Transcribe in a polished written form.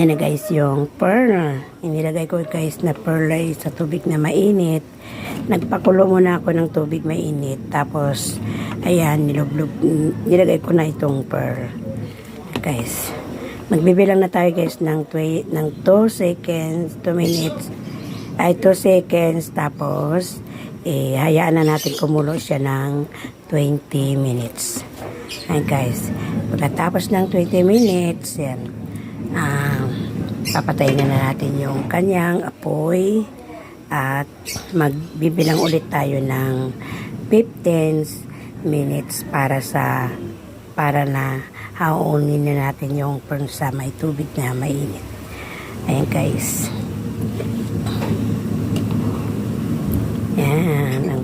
Yan na guys yung pearl. Inilagay ko guys na pearl ay sa tubig na mainit. Nagpakulo muna ako ng tubig mainit. Tapos, ayan, nilagay ko na itong pearl. Guys, magbibilang na tayo guys ng 2 seconds, 2 minutes, ay 2 seconds. Tapos, hayaan na natin kumulo siya ng 20 minutes. Ayan guys, pagkatapos ng 20 minutes, yan. Papatayin na natin yung kanyang apoy at magbibilang ulit tayo ng 15 minutes para na haunin na natin yung pearl sa may tubig na mainit. Ayan guys. Yan ang